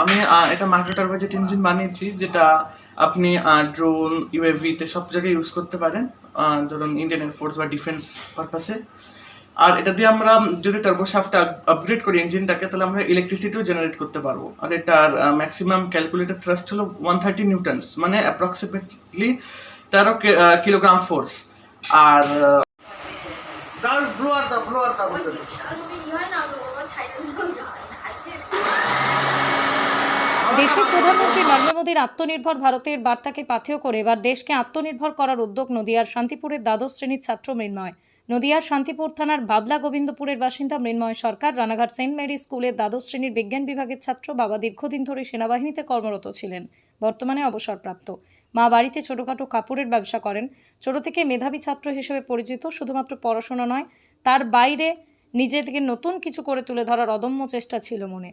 আমি এটা micro budget engine বানিয়েছি, যেটা আপনি ড্রোন, ইউএভি তে সব জায়গায় ইউজ করতে পারেন, ধরুন ইন্ডিয়ান এয়ারফোর্স বা ডিফেন্স পারপাসে। আর এটা দিয়ে আমরা যদি টার্বোশাফট আপগ্রেড করি ইঞ্জিনটাকে, তাহলে আমরা ইলেকট্রিসিটিও জেনারেট করতে পারবো। আর এটার ম্যাক্সিমাম ক্যালকুলেটেড থ্রাস্ট হলো 130 নিউটনস, মানে অ্যাপ্রক্সিমেটলি 13 কিলোগ্রাম ফোর্স। আর দেশের প্রধানমন্ত্রী নরেন্দ্র মোদীর আত্মনির্ভর ভারতের বার্তাকে পাথেয় করে এবার দেশকে আত্মনির্ভর করার উদ্যোগ নদিয়ার শান্তিপুরের দ্বাদশ শ্রেণীর ছাত্র মৃন্ময়। নদিয়ার শান্তিপুর থানার বাবলা গোবিন্দপুরের বাসিন্দা মৃন্ময় সরকার রানাঘাট সেন্ট মেরি স্কুলের দ্বাদশ শ্রেণীর বিজ্ঞান বিভাগের ছাত্র। বাবা দীর্ঘদিন ধরে সেনাবাহিনীতে কর্মরত ছিলেন, বর্তমানে অবসরপ্রাপ্ত। মা বাড়িতে ছোটখাটো কাপড়ের ব্যবসা করেন। ছোট থেকে মেধাবী ছাত্র হিসেবে পরিচিত। শুধুমাত্র পড়াশোনা নয়, তার বাইরে নিজেকে নতুন কিছু করে তুলে ধরার অদম্য চেষ্টা ছিল মনে।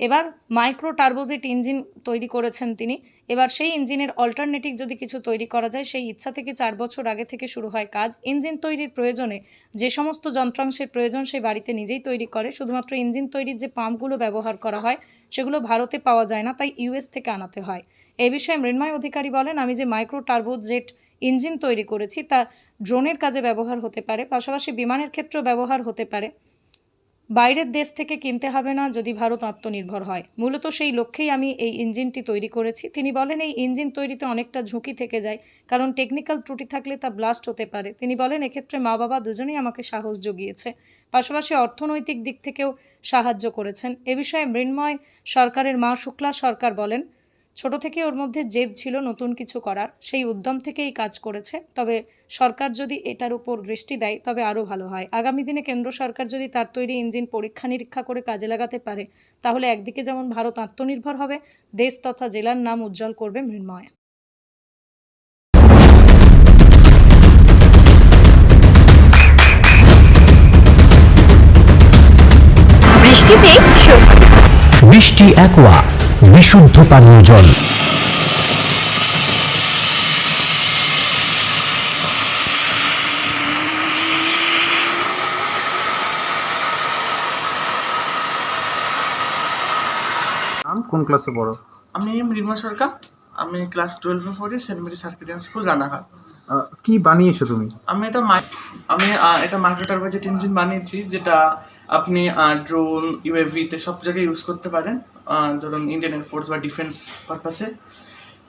এবার মাইক্রো টার্বোজেট ইঞ্জিন তৈরি করেছেন তিনি। এবার সেই ইঞ্জিনের অল্টারনেটিভ যদি কিছু তৈরি করা যায়, সেই ইচ্ছা থেকে 4 বছর আগে থেকে শুরু হয় কাজ। ইঞ্জিন তৈরির প্রয়োজনে যে সমস্ত যন্ত্রাংশের প্রয়োজন সে বাড়িতে নিজেই তৈরি করে। শুধুমাত্র ইঞ্জিন তৈরির যে পাম্পগুলো ব্যবহার করা হয় সেগুলো ভারতে পাওয়া যায় না, তাই ইউএস থেকে আনাতে হয়। এই বিষয়ে মৃন্ময় অধিকারী বলেন, আমি যে মাইক্রো টার্বোজেট ইঞ্জিন তৈরি করেছি তা ড্রোনের কাজে ব্যবহার হতে পারে, পাশাপাশি বিমানের ক্ষেত্রেও ব্যবহার হতে পারে। বাইরের দেশ থেকে কিনতে হবে না যদি ভারত আত্মনির্ভর হয়। মূলত সেই লক্ষ্যেই আমি এই ইঞ্জিনটি তৈরি করেছি। তিনি বলেন, এই ইঞ্জিন তৈরিতে অনেকটা ঝুঁকি থেকে যায়, কারণ টেকনিক্যাল ত্রুটি থাকলে তা ব্লাস্ট হতে পারে। তিনি বলেন, এক্ষেত্রে মা বাবা দুজনেই আমাকে সাহস জুগিয়েছে, পাশাপাশি অর্থনৈতিক দিক থেকেও সাহায্য করেছেন। এ বিষয়ে মৃন্ময় সরকারের মা শুক্লা সরকার বলেন, ছোট থেকে ওর মধ্যে জেদ ছিল নতুন কিছু করার, সেই উদ্যম থেকেই কাজ করেছে। তবে সরকার যদি এটার উপর দৃষ্টি দেয় তবে আরও ভালো হয়। আগামী দিনে কেন্দ্র সরকার যদি তার তৈরি ইঞ্জিন পরীক্ষা নিরীক্ষা করে কাজে লাগাতে পারে, তাহলে একদিকে যেমন ভারত আত্মনির্ভর হবে, দেশ তথা জেলার নাম উজ্জ্বল করবে মৃন্ময়। বৃষ্টিতে স্বস্তি। বৃষ্টি অ্যাকোয়া, বিশুদ্ধ পানীয় জল। কোন ক্লাসে পড়ো? আমি মৃন্ময় সরকার, আমি ক্লাস 12 পড়ি, সেন্ট মেরি সার্কিটিয়ান স্কুল, রানাঘাট। কি বানিয়েছো তুমি? আমি এটা মাইক্রো বাজেট ইঞ্জিন বানিয়েছি, যেটা আপনি ড্রোন, ইউএভি তে সব জায়গায় ইউজ করতে পারেন, ধরুন ইন্ডিয়ান এয়ারফোর্স বা ডিফেন্স পারপাসে।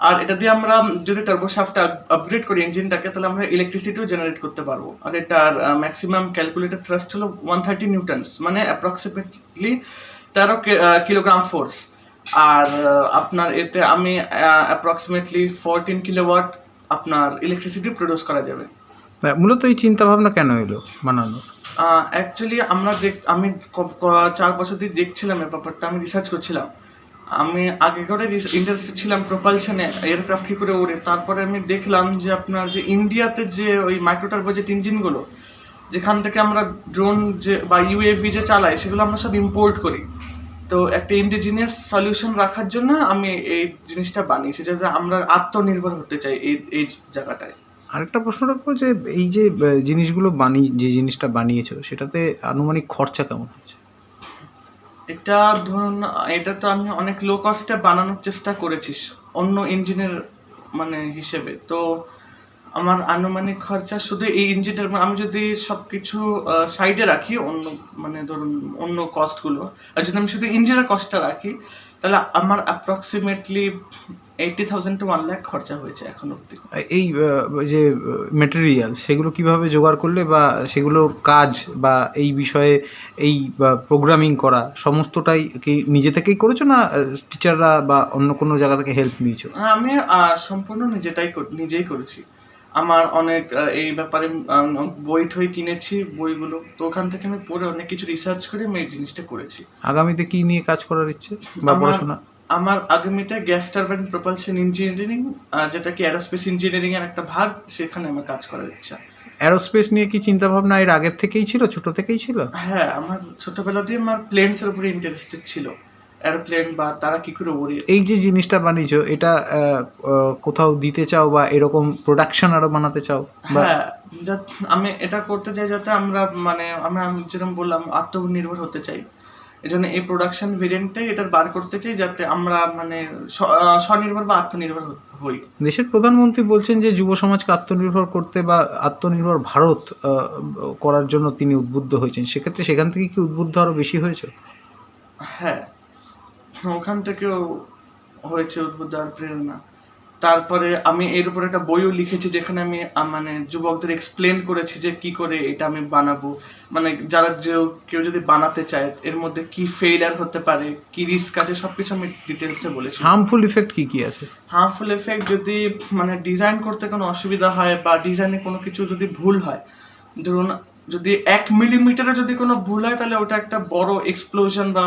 আর এটা দিয়ে আমরা যদি টার্বোশাফট আপগ্রেড করি ইঞ্জিনটাকে, তাহলে আমরা ইলেকট্রিসিটিও জেনারেট করতে পারবো। আর এটার ম্যাক্সিমাম ক্যালকুলেটেড থ্রাস্ট হলো 130 নিউটনস, মানে অ্যাপ্রক্সিমেটলি 13 কিলোগ্রাম ফোর্স। আর আপনার এতে আমি অ্যাপ্রক্সিমেটলি 14 কিলোওয়াট আপনার ইলেকট্রিসিটি প্রডিউস করা যাবে। মূলত এই চিন্তা ভাবনা কেন এলো বানানোর? অ্যাকচুয়ালি আমি 4 বছর দিয়ে দেখছিলাম এই ব্যাপারটা, আমি রিসার্চ করছিলাম। আমি আগে করে ইন্টারেস্টেড ছিলাম প্রপালশনে, এয়ারক্রাফট কী করে ওড়ে। তারপরে আমি দেখলাম যে আপনার যে ইন্ডিয়াতে যে ওই মাইক্রো টার্বোজেট ইঞ্জিনগুলো, যেখান থেকে আমরা ড্রোন যে বা ইউএভি যে চালাই, সেগুলো আমরা সব ইম্পোর্ট করি। তো একটা ইন্ডিজিনিয়াস সলিউশন রাখার জন্য আমি এই জিনিসটা বানিয়েছি, যাতে আমরা আত্মনির্ভর হতে চাই এই জায়গাটায়। আরেকটা প্রশ্ন রাখবো যে এই যে যে জিনিসটা বানিয়েছো সেটাতে আনুমানিক খরচা কেমন হয়েছে? এটা ধরুন, এটা তো আমি অনেক লো কস্টে বানানোর চেষ্টা করেছি অন্য ইঞ্জিনের মানে হিসেবে। তো আমার আনুমানিক খরচা শুধু এই ইঞ্জিনটার, আমি যদি সব কিছু সাইডে রাখি, অন্য মানে ধরুন অন্য কস্টগুলো, আর যদি আমি শুধু ইঞ্জিনের কস্টটা রাখি, তাহলে আমার অ্যাপ্রক্সিমেটলি 80,000 to 1 লাখ খরচা হয়েছে এখন অব্দি। এই যে মেটেরিয়াল সেগুলো কিভাবে জোগাড় করলে, বা সেগুলোর কাজ বা এই বিষয়ে এই প্রোগ্রামিং করা সমস্তটাই কি নিজে থেকেই করেছো, না টিচাররা বা অন্য কোনো জায়গা থেকে হেল্প নিয়েছো? আমি সম্পূর্ণ নিজেই করেছি। আমার অনেক এই ব্যাপারে বই টই কিনেছি, বইগুলো তো ওখান থেকে আমি পড়ে অনেক কিছু রিসার্চ করে আমি এই জিনিসটা করেছি। আগামীতে কি নিয়ে কাজ করার ইচ্ছে বা পড়াশোনা? আমার আগামীতে গ্যাস টারবাইন প্রপালশন ইঞ্জিনিয়ারিং, যেটা কি অ্যারোস্পেস ইঞ্জিনিয়ারিং এর একটা ভাগ, সেখানে আমার কাজ করার ইচ্ছা। অ্যারোস্পেস নিয়ে কি চিন্তা ভাবনা এর আগের থেকেই ছিল, ছোট থেকেই ছিল? হ্যাঁ, আমার ছোটবেলা দিয়ে আমার প্লেনস এর উপরে ইন্টারেস্টেড ছিল, এরোপ্লেন বা তারা কি করে ওড়ে। এই যে জিনিসটা বানিয়েছো, এটা কোথাও দিতে চাও বা এরকম প্রোডাকশন আরো বানাতে চাও? হ্যাঁ, আমি এটা করতে চাই যাতে আমরা আমি যেরকম বললাম আত্মনির্ভর হতে চাই। এই জন্য এই প্রোডাকশন ভেরিয়েন্টটাই এটার বার করতে চাই, যাতে আমরা মানে স্বনির্ভর বা আত্মনির্ভর হই। দেশের প্রধানমন্ত্রী বলছেন যে যুব সমাজকে আত্মনির্ভর করতে বা আত্মনির্ভর ভারত করার জন্য তিনি উদ্বুদ্ধ হয়েছেন, সেক্ষেত্রে সেখান থেকে কি উদ্বুদ্ধ আরো বেশি হয়েছে? হ্যাঁ, ওখান থেকেও হয়েছে উদ্বুদ্ধ আর প্রেরণা। তারপরে আমি এর উপর একটা বইও লিখেছি, যেখানে আমি মানে যুবকদের এক্সপ্লেন করেছি যে কি করে এটা আমি বানাবো, মানে যারা কেউ যদি বানাতে চায় এর মধ্যে কি ফেইলিয়ার হতে পারে, কি রিস্ক আছে, সবকিছু আমি ডিটেলসে বলেছি। হার্মফুল ইফেক্ট কি কি আছে? হার্মফুল এফেক্ট যদি মানে ডিজাইন করতে কোনো অসুবিধা হয় বা ডিজাইনে কোনো কিছু যদি ভুল হয়, ধরুন যদি 1 মিলিমিটারে যদি কোনো ভুল হয়, তাহলে ওটা একটা বড় এক্সপ্লোশন বা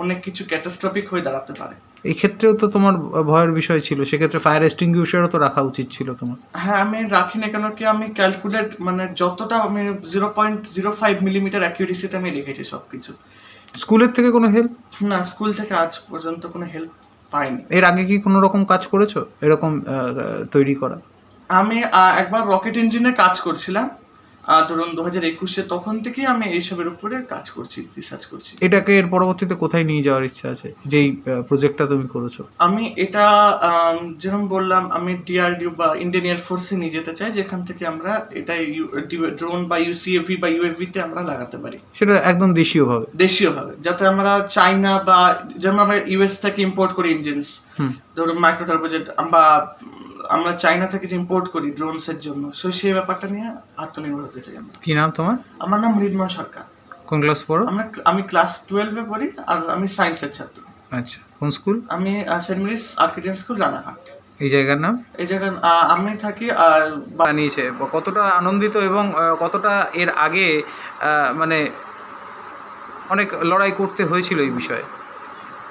অনেক কিছু ক্যাটাস্ট্রফিক হয়ে দাঁড়াতে পারে। এই ক্ষেত্রেও তো তোমার ভয়ের বিষয় ছিল, সেক্ষেত্রে ফায়ার এক্সটিংগুইশারও তো রাখা উচিত ছিল তোমার। হ্যাঁ, আমি রাখি না, কেন কি আমি ক্যালকুলেট মানে যতটা আমি 0.05 মিলিমিটার অ্যাকিউরেসিতে আমি রেখেছি সবকিছু। স্কুলের থেকে কোনো হেল্প? না, স্কুল থেকে আজ পর্যন্ত কোনো হেল্প পাইনি। এর আগে কি কোনো রকম কাজ করেছো এরকম তৈরি করা? আমি একবার রকেট ইঞ্জিনে কাজ করছিলাম, ধরুন 2021-এ, তখন থেকেই আমি এইসবের উপরে কাজ করছি, রিসার্চ করছি। এটাকে এর পরবর্তীতে কোথায় নিয়ে যাওয়ার ইচ্ছা আছে, যেই প্রজেক্টটা তুমি করেছো? আমি এটা যেরকম বললাম, আমি ডিআরডিও বা ইন্ডিয়ান এয়ারফোর্সে নিয়ে যেতে চাই, যেখান থেকে আমরা এটা ড্রোন বা ইউসিএভি বা ইউএভি তে আমরা লাগাতে পারি, সেটা একদম দেশীয়ভাবে। যাতে আমরা চাইনা বা যেমন আমরা ইউএস থেকে ইম্পোর্ট করি ইঞ্জিনস, ধরুন মাইক্রো টার্বোজেট, বা আমরা চাইনা থেকে যে ইম্পোর্ট করি ড্রোনস এর জন্য, সেই ব্যাপারটা নিয়ে আত্মনির্ভর হতে চাই আমরা। কি নাম তোমার? আমার নাম মৃন্ময় সরকার। কোন ক্লাস পড়ো? আমি ক্লাস 12-এ পড়ি, আর আমি সায়েন্সের ছাত্র। আচ্ছা, কোন স্কুল? আমি saint Mary's architect school, Ranaghat. এই জায়গার নাম? এই জায়গায় আমি থাকি। বানিয়েছে কতটা আনন্দিত এবং কতটা এর আগে মানে অনেক লড়াই করতে হয়েছিল এই বিষয়ে?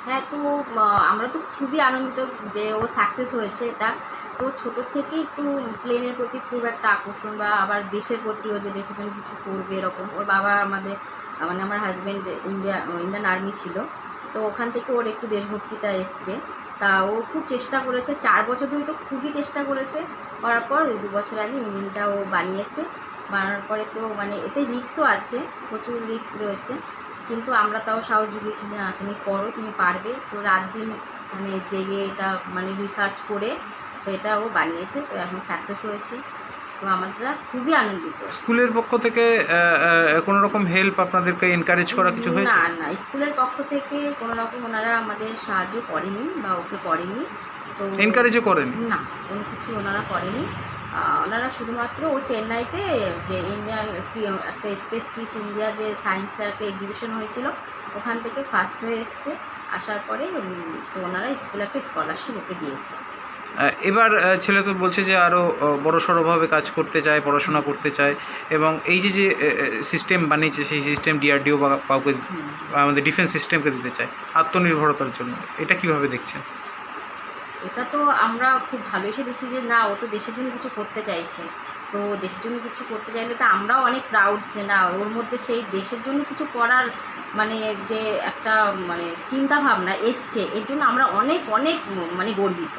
হ্যাঁ, তো আমরা তো খুবই আনন্দিত যে ও সাকসেস হয়েছে। এটা তো ছোটো থেকে একটু প্লেনের প্রতি খুব একটা আকর্ষণ, বা আবার দেশের প্রতিও যে দেশের জন্য কিছু করবে এরকম। ওর বাবা মানে আমার হাজব্যান্ড ইন্ডিয়ান আর্মি ছিল, তো ওখান থেকে ওর একটু দেশভক্তিটা এসছে। তা ও খুব চেষ্টা করেছে, 4 বছর ধরে তো খুবই চেষ্টা করেছে। করার পর 2 বছর আগে ইঞ্জিনটা ও বানিয়েছে। বানানোর পরে তো মানে এতে রিস্কও আছে, প্রচুর রিস্ক রয়েছে, কিন্তু আমরা তাও সাহস জুগিয়েছি যে না, তুমি করো, তুমি পারবে। তো রাত দিন মানে জেগে এটা মানে রিসার্চ করে তো এটা ও বানিয়েছে, তো এখন সাকসেস হয়েছে। তো আমরা খুবই আনন্দিত। স্কুলের পক্ষ থেকে কোনো রকম হেল্প আপনাদেরকে এনকারেজ করা কিছু হয়েছে? না, স্কুলের পক্ষ থেকে কোনো রকম ওনারা আমাদের সাহায্য করেনি বা ওকে করেনি। তো এনকারেজও করেন না, কোনো কিছু ওনারা করেনি। ওনারা শুধুমাত্র ও চেন্নাইতে যে ইন্ডিয়ান একটা স্পেস কিস ইন্ডিয়া যে সায়েন্সের একটা এক্সিবিশন হয়েছিল, ওখান থেকে ফার্স্ট হয়ে এসছে। আসার পরে তো ওনারা স্কুলে একটা স্কলারশিপ ওকে দিয়েছে। এবার ছেলে তো বলছে যে আরও বড়সড়ভাবে কাজ করতে চায়, পড়াশোনা করতে চায়, এবং এই যে সিস্টেম বানিয়েছে সেই সিস্টেম ডিআরডিও বা কাউকে আমাদের ডিফেন্স সিস্টেমকে দিতে চায় আত্মনির্ভরতার জন্য, এটা কিভাবে দেখছেন? এটা তো আমরা খুব ভালোবেসে দিচ্ছি যে না, ও তো দেশের জন্য কিছু করতে চাইছে। তো দেশের জন্য কিছু করতে চাইলে তো আমরাও অনেক প্রাউড যে না, ওর মধ্যে সেই দেশের জন্য কিছু করার মানে যে একটা মানে চিন্তা ভাবনা এসছে, এর জন্য আমরা অনেক অনেক মানে গর্বিত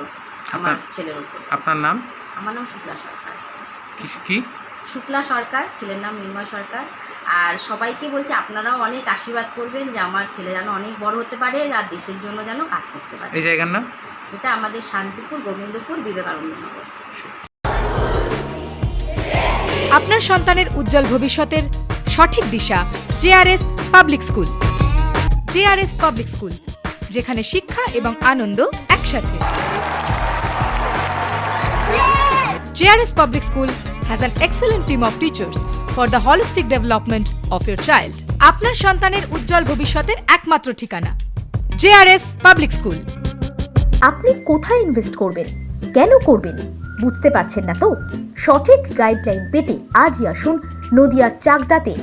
আমার ছেলের উপর। আপনার নাম? আমার নাম শুক্লা সরকার। কি? শুক্লা সরকার, ছেলের নাম মৃন্ময় সরকার। আর সবাইকে বলছি আপনারাও অনেক আশীর্বাদ করবেন যে আমার ছেলে যেন অনেক বড় হতে পারে আর দেশের জন্য যেন কাজ করতে পারে। এই জায়গার নাম? এটা আমাদের শান্তিপুর, গোবিন্দপুর, বিবেকানন্দ নগর। আপনার সন্তানের উজ্জ্বল ভবিষ্যতের সঠিক দিশা JRS public school. JRS public school, যেখানে শিক্ষা এবং আনন্দ একসাথে। JRS public school has an excellent team of teachers for the holistic development of your child. আপনার সন্তানের উজ্জ্বল ভবিষ্যতের একমাত্র ঠিকানা জেআরএস পাবলিক স্কুল। আপনি কোথায় ইনভেস্ট করবেন, কেন করবেন বুঝতে পারছেন না তো? সঠিক গাইডলাইন পেতে আজই আসুন নদিয়ার চাকদাতে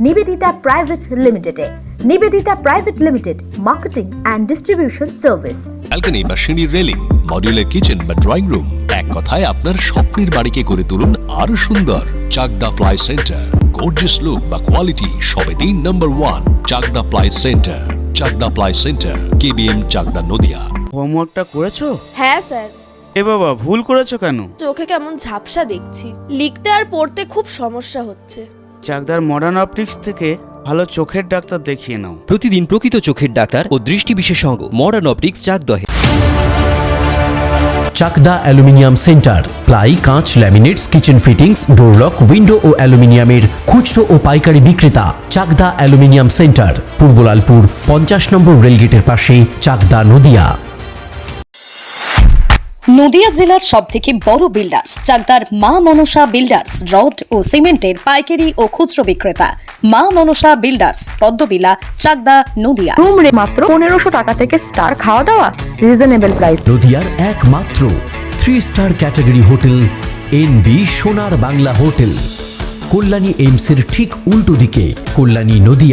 নিবেদিতা প্রাইভেট লিমিটেডে। Nivedita private limited, marketing and distribution service. Balcony বা সিঁড়ির রেলিং, মডিউলার কিচেন বা ড্রয়িং রুম, এক কথায় আপনার স্বপ্নের বাড়িকে করে তুলুন আরো সুন্দর। Chakda ply centre, gorgeous look বা কোয়ালিটি সবে 3 number 1 Chakda ply centre. Chakda ply centre, KBM, Chakda, Nadia. হোমওয়ার্কটা করেছো? হ্যাঁ স্যার। এ বাবা, ভুল করেছো কেন? চোখে কেমন ঝাপসা দেখছি, লিখতে আর পড়তে খুব সমস্যা হচ্ছে। চাকদার মডার্ন অপটিক্স থেকে ভালো চোখের ডাক্তার দেখিয়ে নাও। প্রতিদিন প্রকৃত চোখের ডাক্তার ও দৃষ্টি বিশেষজ্ঞ মডার্ন অপটিক্স চাকদহে। চাকদা অ্যালুমিনিয়াম সেন্টার, প্লাই, কাঁচ, laminates, kitchen fittings, door lock, window ও অ্যালুমিনিয়ামের খুচরো ও পাইকারি বিক্রেতা। চাকদা অ্যালুমিনিয়াম সেন্টার, পূর্ব লালপুর 50 নম্বর রেলগেটের পাশে, চাকদা, নদিয়া। নদিয়া জেলার সবথেকে বড় বিল্ডার্স চাকদার মা মনসা বিল্ডার্স, রড ও সিমেন্টের পাইকারি ও খুচরো বিক্রেতা। মা মনসা বিল্ডার্স, পদ্মবিলা, চাকদা, নদিয়া। রুম রে মাত্র 1500 টাকা থেকে স্টার, খাওয়া দাওয়া রিজনেবল প্রাইস। নদিয়ার একমাত্র 3 স্টার ক্যাটাগরি হোটেল এনবি সোনার বাংলা হোটেল, কল্যাণী এইমসের ঠিক উল্টো দিকে, কল্যাণী, নদিয়া।